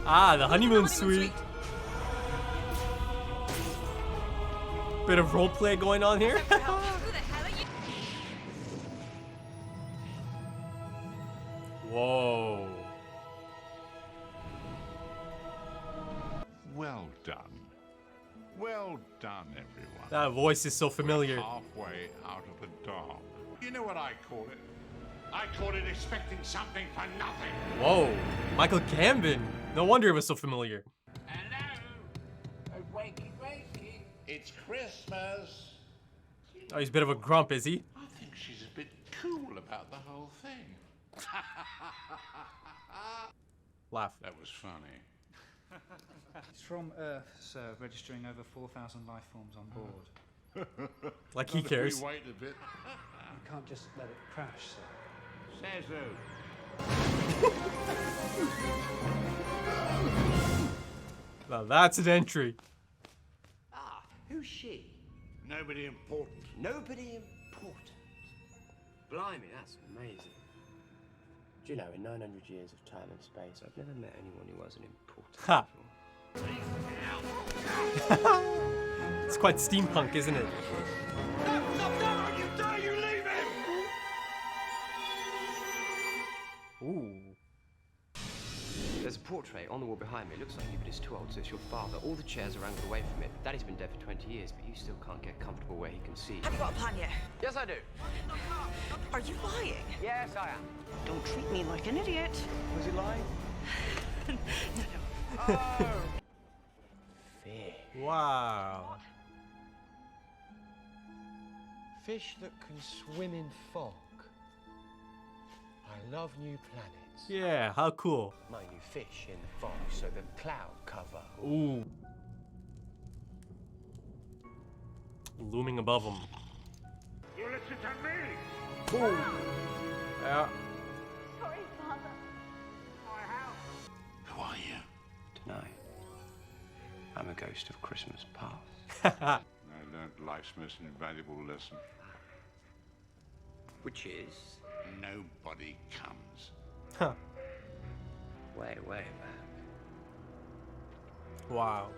Ah, the honeymoon suite. Bit of roleplay going on here. Who the hell are you? Whoa. Well done. Well done, everyone. That voice is so familiar. Halfway out of the dog. You know what I call it? I call it expecting something for nothing. Whoa. Michael Gambon. No wonder it was so familiar. Hello. Wakey, wakey. It's Christmas. Oh, he's a bit of a grump, is he? I think she's a bit cool about the whole thing. Laugh. That was funny. It's from Earth, sir, registering over 4,000 life forms on board. Like he Not if cares. we wait a bit. You can't just let it crash, sir. Says who? Now that's an entry. Ah, who's she? Nobody important. Nobody important. Blimey, that's amazing. Do you know, in 900 years of time and space, I've never met anyone who wasn't important Ha. before. It's quite steampunk, isn't it? No, you dare you leave him! Ooh. There's a portrait on the wall behind me. It looks like you, but it's too old, so it's your father. All the chairs are angled away from it. Daddy's been dead for 20 years, but you still can't get comfortable where he can see. Have you got a plan yet? Yes, I do. Are you lying? Yes, I am. Don't treat me like an idiot. Was he lying? No. Oh! Fish. Wow. Fish that can swim in fog. I love new planets. Yeah, how cool. My new fish in the fog, so the cloud cover. Ooh. Looming above him. You listen to me! Ooh. Yeah. Sorry, Father. Who are you? Tonight, I'm a ghost of Christmas past. I learned life's most invaluable lesson. Which is Nobody comes. Huh. way, way back. Wow.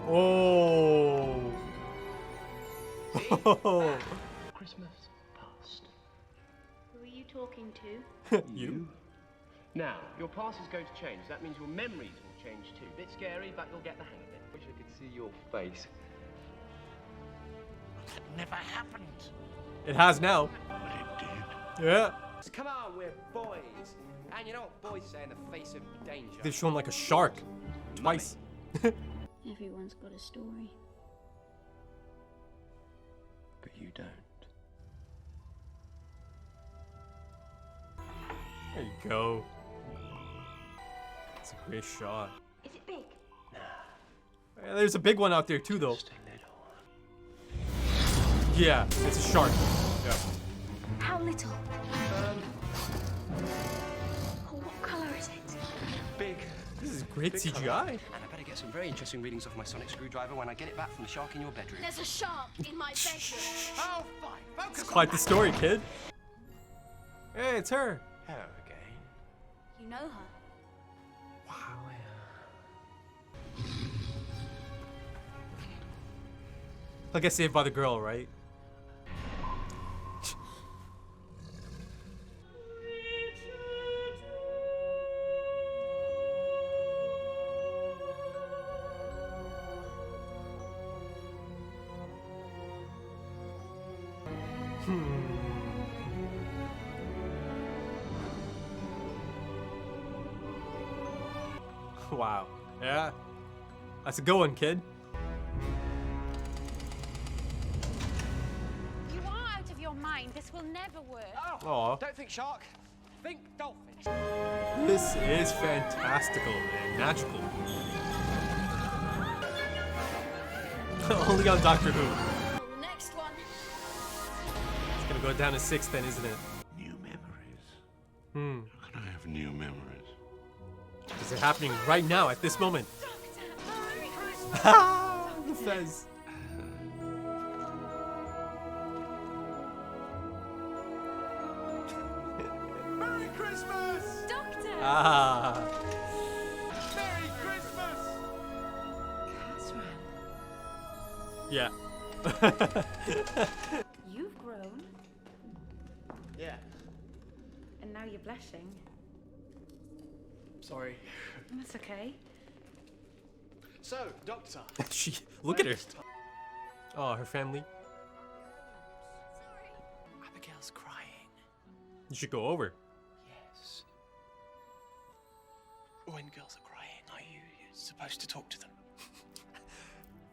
Oh. Oh. Christmas past. Who are you talking to? You? Now, your past is going to change. That means your memories will change too. Bit scary, but you'll get the hang of it. Wish I could see your face. That never happened. It has now. But it did. Yeah. Come on, we're boys. And you know what boys say in the face of danger? They've shown like a shark. Twice. Everyone's got a story. But you don't. There you go. It's a great shot. Is it big? Yeah, there's a big one out there too, though. Just a little one. Yeah, it's a shark. Yeah. How little? Oh, what colour is it? Big. This is great Big CGI. colour. And I better get some very interesting readings off my sonic screwdriver when I get it back from the shark in your bedroom. There's a shark in my bedroom. Oh, fine. Focus It's quite the story, kid. Hey, it's her. Hello again. You know her? Wow. He'll get saved by the girl, right? Wow. Yeah. That's a good one, kid. You are out of your mind. This will never work. Aw. Don't think shark. Think dolphin. This is fantastical and magical. Only on Doctor Who. Oh, the next one. It's gonna go down to 6 then, isn't it? New memories. Hmm. How can I have new memories? Is it happening right now at this moment? It says. Ah. Merry Christmas! Yeah. You've grown, Yeah. and now you're blushing. Sorry. That's okay. So, Doctor. Look at her. Oh, her family. Abigail's crying. You should go over. Yes. When girls are crying, are you supposed to talk to them?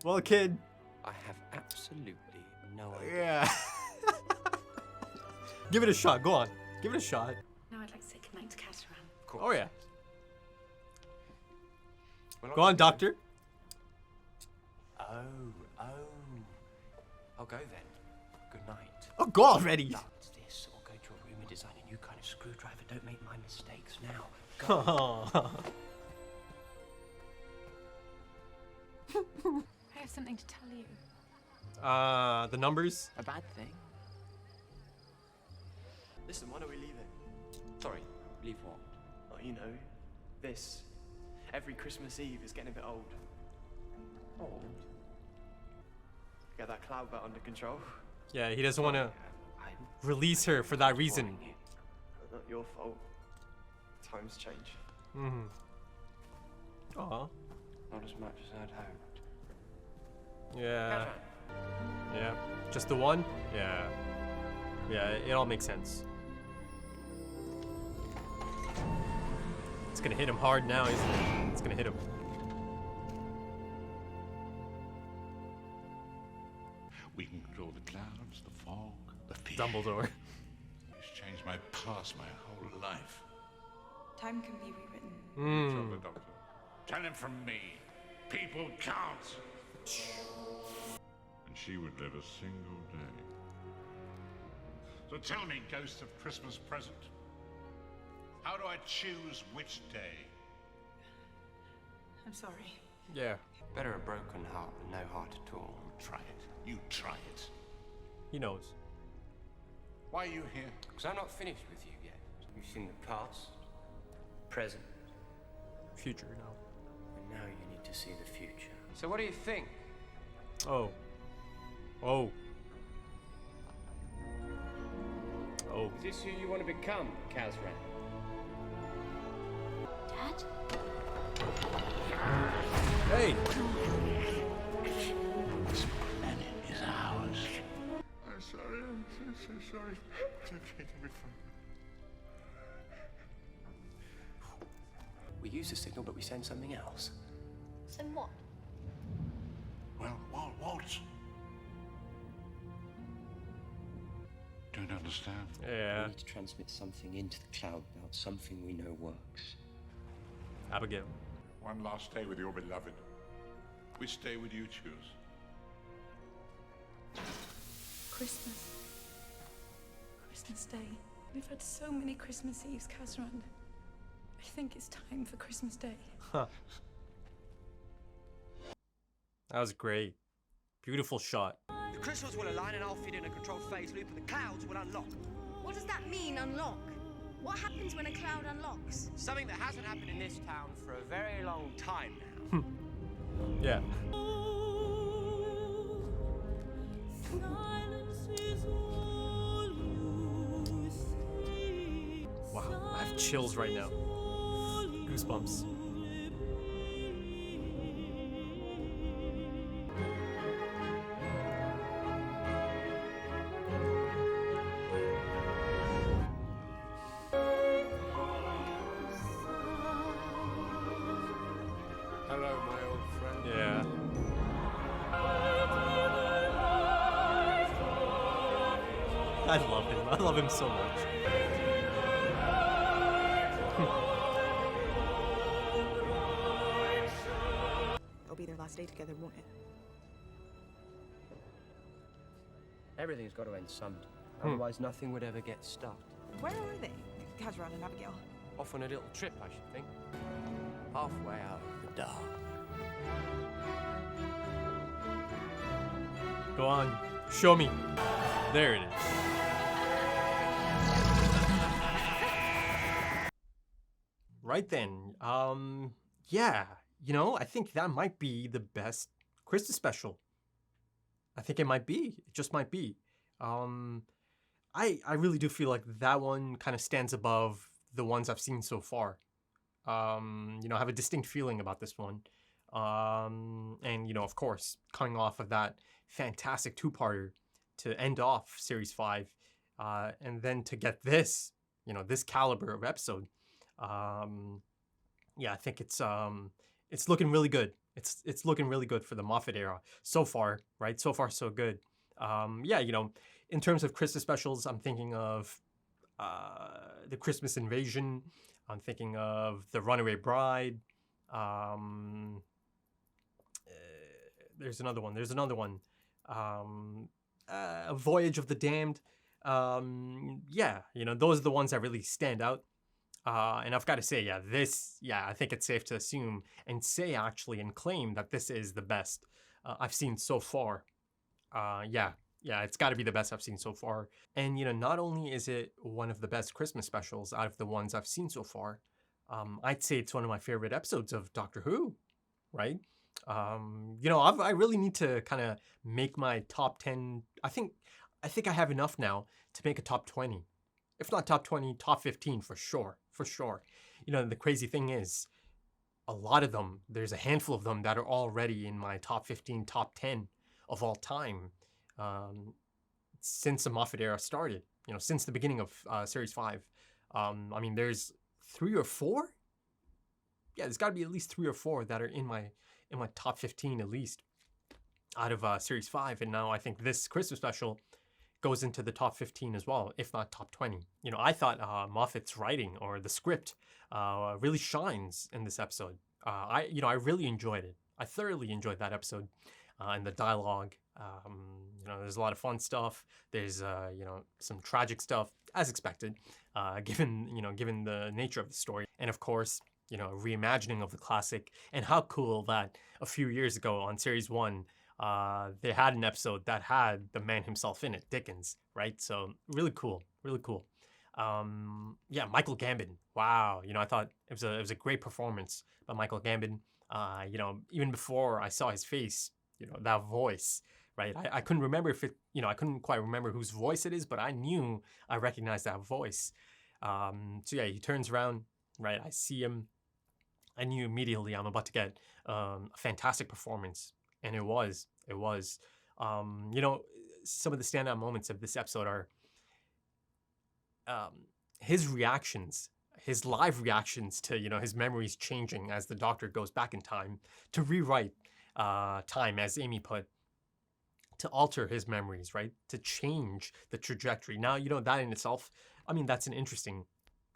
Well, kid. I have absolutely no idea. Yeah. Give it a shot. Go on. Give it a shot. Now I'd like to say goodnight to Catherine. Oh yeah. Well, Go on, doctor. Oh. I'll go then. Good night. Oh, go already. That's this, or go to a room and design a new kind of screwdriver. Don't make my mistakes now. I have something to tell you. The numbers. A bad thing? Listen, when are we leaving? Sorry, leave what? Oh, you know, this. Every Christmas Eve is getting a bit old. Old? Get that cloud belt under control. Yeah, he doesn't want to I'm release her for that reason. boring you. Not your fault. Times change. Mm-hmm. Aw. Not as much as I'd hoped. Yeah. Yeah. Just the one? Yeah. Yeah, it all makes sense. It's gonna hit him hard now, isn't it? It's gonna hit him. We can control the clouds, the fog, the fish. Dumbledore. It's changed my past, my whole life. Time can be rewritten. Tell the doctor. Tell him from me. People count. And she would live a single day. So tell me, ghost of Christmas present, how do I choose which day? I'm sorry. Yeah. Better a broken heart than no heart at all. Try it. You try it. He knows. Why are you here? Because I'm not finished with you yet. You've seen the past, present, Future now. and now you need to see the future. So what do you think? Oh. Oh. Oh. Is this who you want to become, Kazran? Dad? Hey. This planet is ours. I'm sorry. I'm so sorry. It's okay to be fine. We use the signal, but we send something else. So what? Well, what? Don't understand. Yeah. We need to transmit something into the cloud belt, something we know works. Abigail. One last day with your beloved. Which day would you choose? Christmas. Christmas Day. We've had so many Christmas Eves, Kazran. I think it's time for Christmas Day. Huh. That was great. Beautiful shot. The crystals will align and I'll feed in a controlled phase loop and the clouds will unlock. What does that mean, unlock? What happens when a cloud unlocks? Something that hasn't happened in this town for a very long time now. Yeah. Wow, I have chills right now. Goosebumps. Hello, my old friend. Yeah. I love him. I love him so much. It'll be their last day together, won't it? Everything's got to end sometime. Otherwise, nothing would ever get started. Where are they? Kazran and Abigail. Off on a little trip, I should think. Halfway out of the dark. Go on. Show me. There it is. right then. Yeah, you know, I think that might be the best Christmas special. I think it might be. It just might be. I really do feel like that one kind of stands above the ones I've seen so far. You know, I have a distinct feeling about this one. And, you know, of course, coming off of that fantastic two-parter to end off Series 5, and then to get this, you know, this caliber of episode, yeah, I think it's looking really good. It's looking really good for the Moffat era so far, right? So far, so good. Yeah, you know, in terms of Christmas specials, I'm thinking of the Christmas Invasion. I'm thinking of the Runaway Bride. There's another one. A Voyage of the Damned. Yeah, you know, those are the ones that really stand out. And I've got to say, I think it's safe to assume and say actually and claim that this is the best I've seen so far. Yeah, it's got to be the best I've seen so far. And, you know, not only is it one of the best Christmas specials out of the ones I've seen so far, I'd say it's one of my favorite episodes of Doctor Who, right? You know, I really need to kind of make my top 10. I think I have enough now to make a top 20. If not top 20, top 15 for sure. You know, the crazy thing is, a lot of them, there's a handful of them that are already in my top 15, top 10 of all time since the Moffat era started, you know, since the beginning of Series 5. I mean, there's 3 or 4? Yeah, there's got to be at least 3 or 4 that are in my top 15 at least out of Series 5. And now I think this Christmas special goes into the top 15 as well, if not top 20. You know, I thought Moffat's writing or the script really shines in this episode. I really enjoyed it. I thoroughly enjoyed that episode and the dialogue. You know, there's a lot of fun stuff. There's you know, some tragic stuff as expected, given the nature of the story, and of course, you know, a reimagining of the classic. And how cool that a few years ago on Series 1. They had an episode that had the man himself in it, Dickens, right? So really cool. Yeah, Michael Gambon. Wow, you know, I thought it was a great performance by Michael Gambon. You know, even before I saw his face, you know, that voice, right? I couldn't remember I couldn't quite remember whose voice it is, but I recognized that voice. So yeah, he turns around, right? I see him. I knew immediately I'm about to get a fantastic performance. And it was. You know, some of the standout moments of this episode are his reactions, his live reactions to, you know, his memories changing as the Doctor goes back in time to rewrite time, as Amy put, to alter his memories, right? To change the trajectory. Now, you know, that in itself, I mean, that's an interesting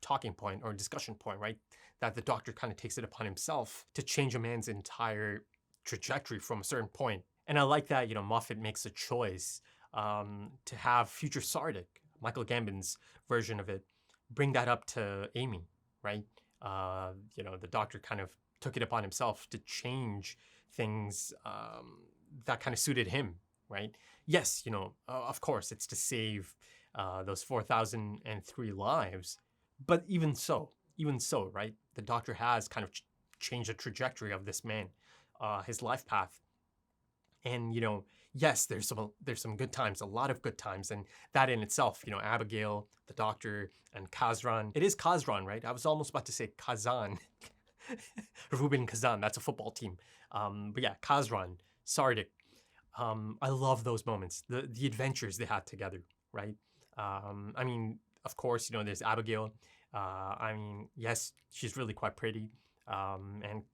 talking point or discussion point, right? That the Doctor kind of takes it upon himself to change a man's entire trajectory from a certain point. And I like that, you know, Moffat makes a choice to have future Sardic, Michael Gambon's version of it, bring that up to Amy, right? You know, the Doctor kind of took it upon himself to change things that kind of suited him, right? Yes, you know, of course, it's to save those 4,003 lives, but even so, right? The Doctor has kind of changed the trajectory of this man. His life path, and you know, yes, there's some good times, a lot of good times, and that in itself, you know, Abigail, the Doctor, and Kazran. It is Kazran, right? I was almost about to say Kazan, Reuben Kazan. That's a football team. But yeah, Kazran, Sardic. I love those moments, the adventures they had together, right? I mean, of course, you know, there's Abigail. I mean, yes, she's really quite pretty, and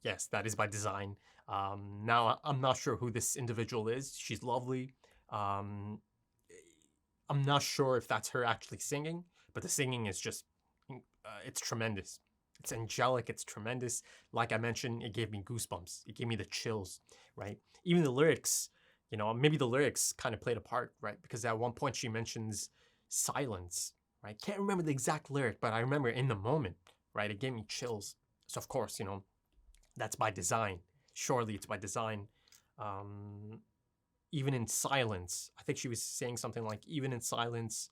yes, that is by design. Now, I'm not sure who this individual is. She's lovely. I'm not sure if that's her actually singing, but the singing is just, it's tremendous. It's angelic. It's tremendous. Like I mentioned, it gave me goosebumps. It gave me the chills, right? Even the lyrics, you know, maybe the lyrics kind of played a part, right? Because at one point she mentions silence, right? Can't remember the exact lyric, but I remember in the moment, right? It gave me chills. So of course, you know, that's by design. Surely it's by design. Even in silence, I think she was saying something like, even in silence,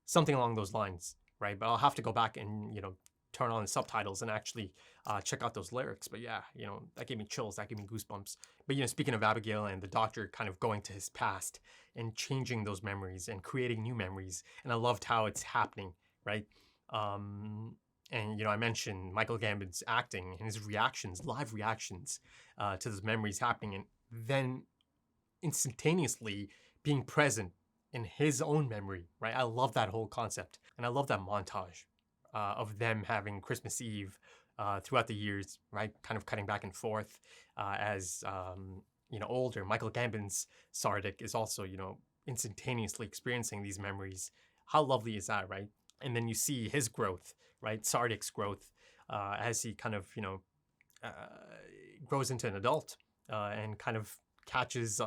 something along those lines, right? But I'll have to go back and, you know, turn on the subtitles and actually check out those lyrics. But yeah, you know, that gave me chills, that gave me goosebumps. But, you know, speaking of Abigail and the doctor kind of going to his past and changing those memories and creating new memories, and I loved how it's happening, right? And, you know, I mentioned Michael Gambon's acting and his reactions, live reactions to those memories happening, and then instantaneously being present in his own memory, right? I love that whole concept. And I love that montage of them having Christmas Eve throughout the years, right? Kind of cutting back and forth as, you know, older. Michael Gambon's Sardik is also, you know, instantaneously experiencing these memories. How lovely is that, right? And then you see his growth, right? Sardik's growth as he kind of, you know, grows into an adult and kind of catches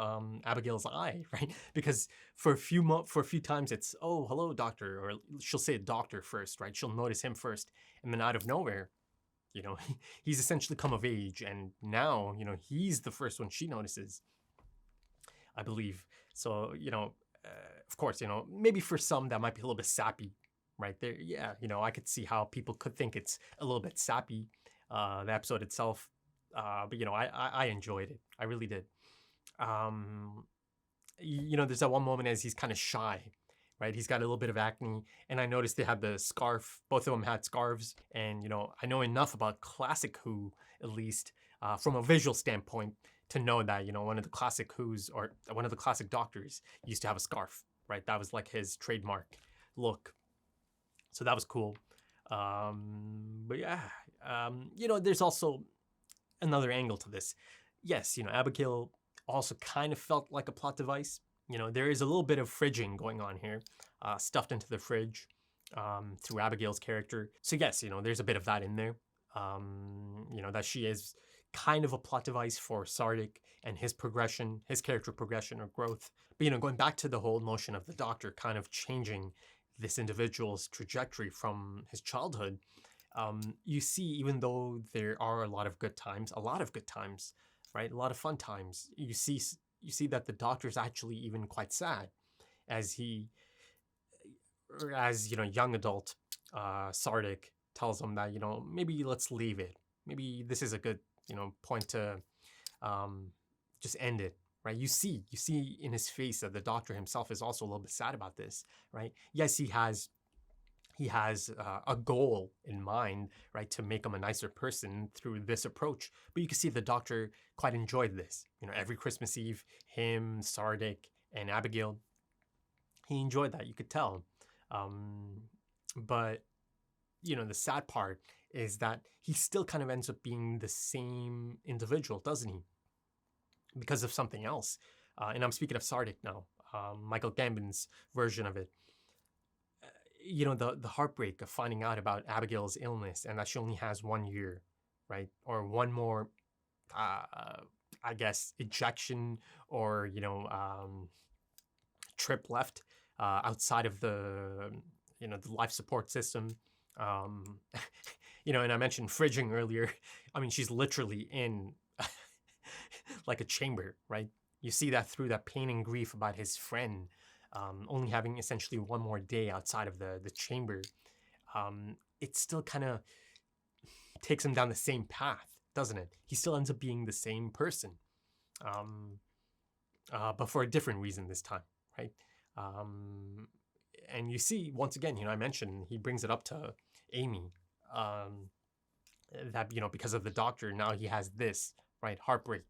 Abigail's eye, right? Because for a few times it's, oh, hello, doctor, or she'll say doctor first, right? She'll notice him first, and then out of nowhere, you know, he's essentially come of age, and now, you know, he's the first one she notices, I believe. So, you know, of course, you know, maybe for some that might be a little bit sappy, right there. Yeah, you know, I could see how people could think it's a little bit sappy, the episode itself. But, you know, I enjoyed it. I really did. You know, there's that one moment as he's kind of shy, right? He's got a little bit of acne, and I noticed they had the scarf. Both of them had scarves, and, you know, I know enough about classic Who, at least from a visual standpoint, to know that, you know, one of the classic Who's, or one of the classic Doctors, used to have a scarf, right? That was like his trademark look. So that was cool. But yeah, you know, there's also another angle to this. Yes, you know, Abigail also kind of felt like a plot device. You know, there is a little bit of fridging going on here, stuffed into the fridge through Abigail's character. So yes, you know, there's a bit of that in there. You know, that she is kind of a plot device for Sardik and his progression, his character progression or growth. But, you know, going back to the whole notion of the Doctor kind of changing this individual's trajectory from his childhood, you see, even though there are a lot of good times, right? A lot of fun times. You see that the Doctor is actually even quite sad as you know, young adult Sardik tells him that, you know, maybe let's leave it. Maybe this is a good, you know, point to just end it, right? You see in his face that the Doctor himself is also a little bit sad about this, right? Yes, he has a goal in mind, right, to make him a nicer person through this approach. But you can see the Doctor quite enjoyed this. You know, every Christmas Eve, him, Sardik, and Abigail, he enjoyed that. You could tell. But, you know, the sad part is that he still kind of ends up being the same individual, doesn't he? Because of something else. And I'm speaking of Sardik now, Michael Gambon's version of it. You know, the heartbreak of finding out about Abigail's illness and that she only has 1 year, right? Or one more, I guess, ejection or, you know, trip left outside of the, you know, the life support system. You know, and I mentioned fridging earlier. I mean, she's literally in like a chamber, right? You see that through that pain and grief about his friend only having essentially 1 more day outside of the chamber. It still kind of takes him down the same path, doesn't it? He still ends up being the same person, but for a different reason this time, right? And you see, once again, you know, I mentioned he brings it up to Amy, that, you know, because of the Doctor, now he has this, right, heartbreak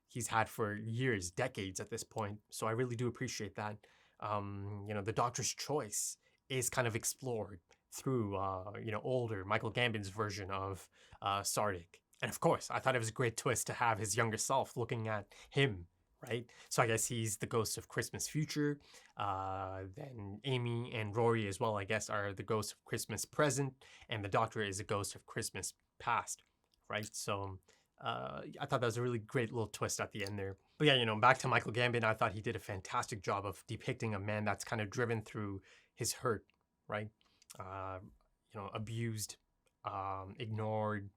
he's had for years, decades at this point. So I really do appreciate that. You know, the Doctor's choice is kind of explored through, you know, older Michael Gambon's version of Sardik. And of course, I thought it was a great twist to have his younger self looking at him, right? So I guess he's the ghost of Christmas future. Then Amy and Rory as well, I guess, are the ghost of Christmas present. And the Doctor is a ghost of Christmas past, right? So I thought that was a really great little twist at the end there. But yeah, you know, back to Michael Gambon, I thought he did a fantastic job of depicting a man that's kind of driven through his hurt, right? You know, abused, ignored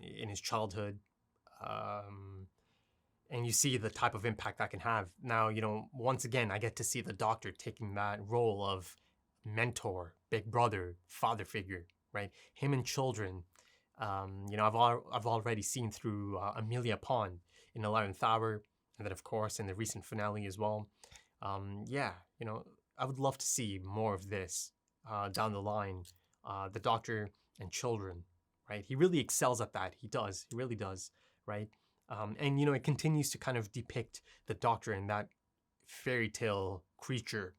in his childhood. And you see the type of impact that can have. Now, you know, once again, I get to see the Doctor taking that role of mentor, big brother, father figure, right? Him and children. I've already seen through Amelia Pond in 11th Hour, and then of course in the recent finale as well. I would love to see more of this down the line. The Doctor and children, right? He really excels at that. He does. He really does, right? And it continues to kind of depict the Doctor in that fairy tale creature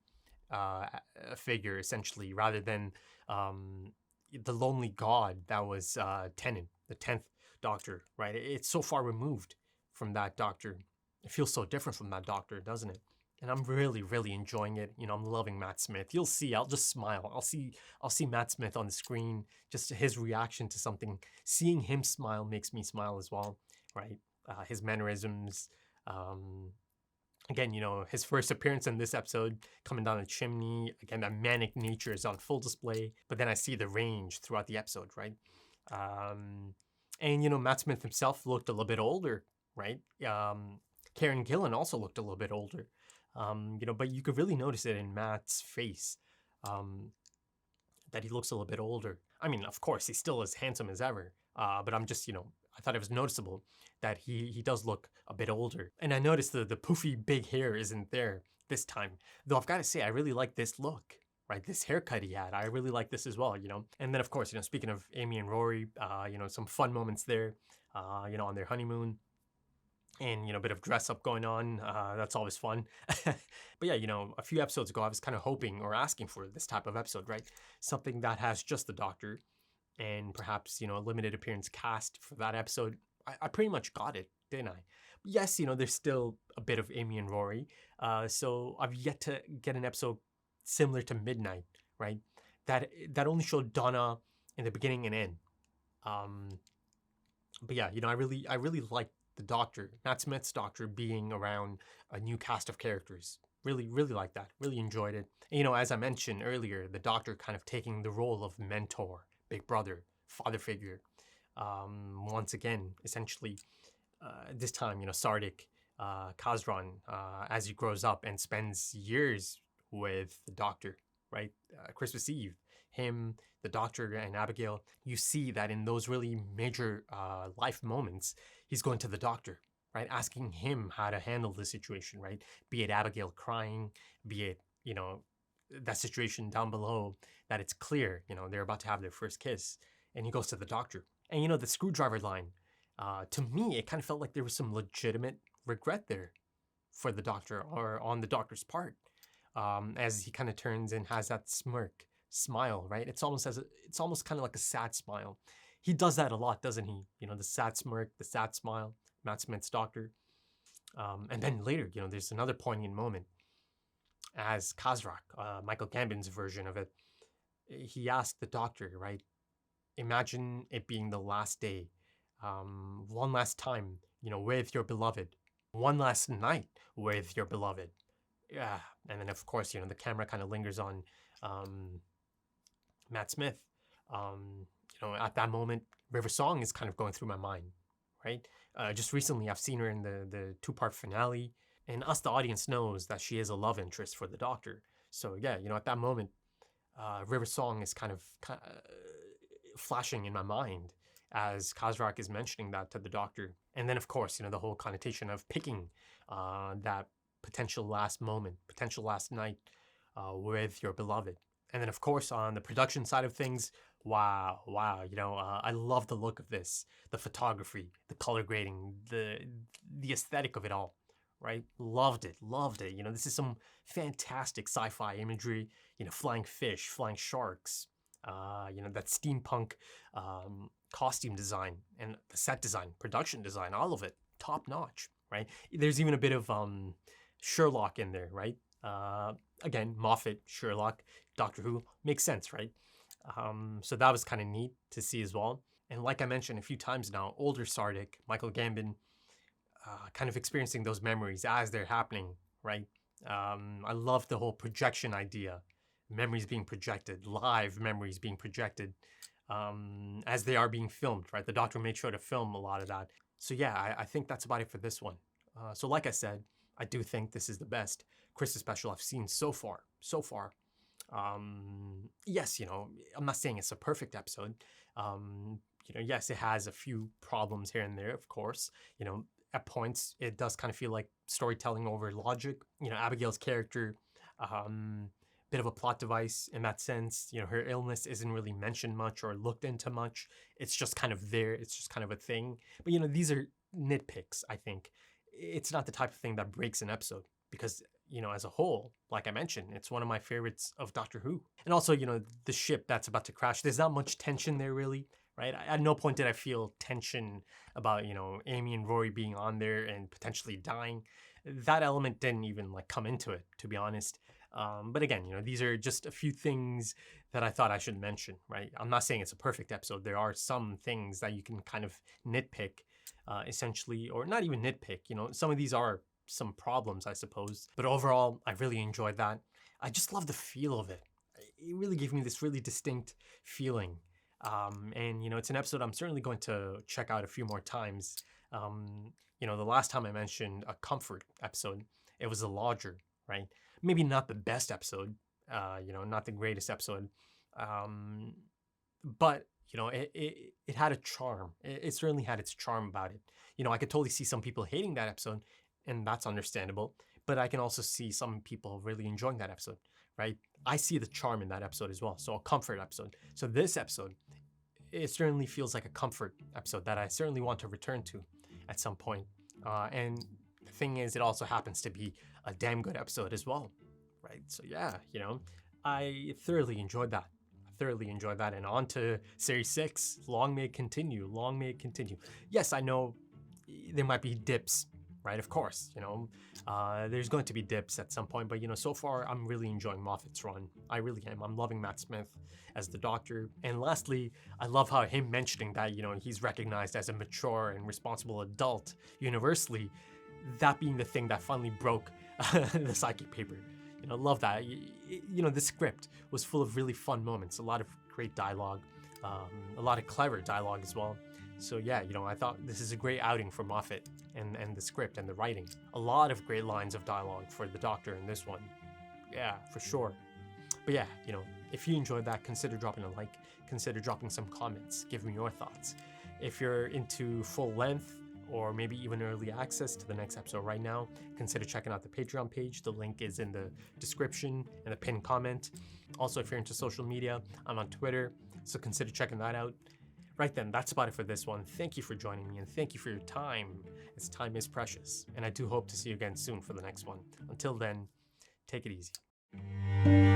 figure, essentially, rather than the lonely god that was Tennant, the 10th Doctor, right? It's so far removed from that Doctor. It feels so different from that Doctor, doesn't it? And I'm really, really enjoying it. I'm loving Matt Smith. You'll see. I'll just smile. I'll see Matt Smith on the screen. Just his reaction to something. Seeing him smile makes me smile as well, right? His mannerisms. Again, his first appearance in this episode, coming down the chimney. Again, that manic nature is on full display. But then I see the range throughout the episode, right? And Matt Smith himself looked a little bit older, right? Karen Gillan also looked a little bit older. But you could really notice it in Matt's face, that he looks a little bit older. I mean, of course, he's still as handsome as ever. But I'm just, I thought it was noticeable that he does look a bit older. And I noticed the poofy big hair isn't there this time. Though I've got to say, I really like this look, right? This haircut he had. I really like this as well, And then, of course, speaking of Amy and Rory, some fun moments there, on their honeymoon. And, a bit of dress up going on. That's always fun. But yeah, a few episodes ago, I was kind of hoping or asking for this type of episode, right? Something that has just the Doctor and perhaps, a limited appearance cast for that episode. I pretty much got it, didn't I? But yes, there's still a bit of Amy and Rory. So I've yet to get an episode similar to Midnight, right? That only showed Donna in the beginning and end. But yeah, I really like the Doctor, Matt Smith's Doctor, being around a new cast of characters. Really, really like that. Really enjoyed it. And, as I mentioned earlier, the Doctor kind of taking the role of mentor, big brother, father figure. Once again, essentially, this time, Sardik, Kazran, as he grows up and spends years with the Doctor, right? Christmas Eve, him, the Doctor, and Abigail, you see that in those really major life moments, he's going to the Doctor, right? Asking him how to handle the situation, right? Be it Abigail crying, be it, that situation down below that it's clear, they're about to have their first kiss. And he goes to the Doctor. And, the screwdriver line, to me, it kind of felt like there was some legitimate regret there for the Doctor or on the Doctor's part, as he kind of turns and has that smile, right? It's almost kind of like a sad smile. He does that a lot, doesn't he? The sad smirk, the sad smile, Matt Smith's Doctor. And then later, there's another poignant moment as Kazrak, Michael Gambon's version of it. He asked the Doctor, right? Imagine it being the last day, one last time, with your beloved, one last night with your beloved. Yeah, and then of course, the camera kind of lingers on Matt Smith. At that moment, River Song is kind of going through my mind, right? Just recently, I've seen her in the 2-part finale, and us, the audience, knows that she is a love interest for the Doctor. So yeah, at that moment, River Song is kind of flashing in my mind as Kazrak is mentioning that to the Doctor. And then, of course, the whole connotation of picking that potential last moment, potential last night with your beloved. And then, of course, on the production side of things, wow, I love the look of this, the photography, the color grading, the aesthetic of it all, right? Loved it. This is some fantastic sci-fi imagery, flying fish, flying sharks, that steampunk costume design and the set design, production design, all of it, top notch, right? There's even a bit of Sherlock in there, right? Again, Moffat, Sherlock, Doctor Who, makes sense, right? So that was kind of neat to see as well. And like I mentioned a few times now, older Sardik, Michael Gambon, kind of experiencing those memories as they're happening, right? I love the whole projection idea, memories being projected, live memories being projected as they are being filmed, right? The Doctor made sure to film a lot of that. So yeah, I think that's about it for this one. So like I said, I do think this is the best Christmas special I've seen so far. Yes, I'm not saying it's a perfect episode. Yes, it has a few problems here and there, of course. At points, it does kind of feel like storytelling over logic. Abigail's character, bit of a plot device in that sense. Her illness isn't really mentioned much or looked into much. It's just kind of there. It's just kind of a thing. But, these are nitpicks, I think. It's not the type of thing that breaks an episode because, as a whole, like I mentioned, it's one of my favorites of Doctor Who. And also, the ship that's about to crash, there's not much tension there really, right? At no point did I feel tension about, Amy and Rory being on there and potentially dying. That element didn't even come into it, to be honest. But again, these are just a few things that I thought I should mention, right? I'm not saying it's a perfect episode. There are some things that you can kind of nitpick, essentially, or not even nitpick. Some of these are some problems, I suppose. But overall, I really enjoyed that. I just love the feel of it. It really gave me this really distinct feeling. And, it's an episode I'm certainly going to check out a few more times. The last time I mentioned a comfort episode, it was a lodger, right? Maybe not the best episode, not the greatest episode. But, it had a charm. It certainly had its charm about it. I could totally see some people hating that episode, and that's understandable. But I can also see some people really enjoying that episode, right? I see the charm in that episode as well. So a comfort episode. So this episode, it certainly feels like a comfort episode that I certainly want to return to at some point. And the thing is, it also happens to be a damn good episode as well, right? So yeah, I thoroughly enjoyed that. And on to Series 6. Long may it continue. Long may it continue. Yes, I know there might be dips, right? Of course, there's going to be dips at some point, but so far I'm really enjoying Moffat's run. I really am. I'm loving Matt Smith as the Doctor. And lastly, I love how him mentioning that, he's recognized as a mature and responsible adult universally, that being the thing that finally broke the psychic paper. Love that. The script was full of really fun moments, a lot of great dialogue, a lot of clever dialogue as well. So yeah, I thought this is a great outing for Moffat and the script and the writing. A lot of great lines of dialogue for the Doctor in this one. Yeah, for sure. But yeah, if you enjoyed that, consider dropping a like, consider dropping some comments, give me your thoughts. If you're into full length or maybe even early access to the next episode right now, consider checking out the Patreon page. The link is in the description and the pinned comment. Also, if you're into social media, I'm on Twitter, so consider checking that out. Right then, that's about it for this one. Thank you for joining me and thank you for your time, as time is precious. And I do hope to see you again soon for the next one. Until then, take it easy.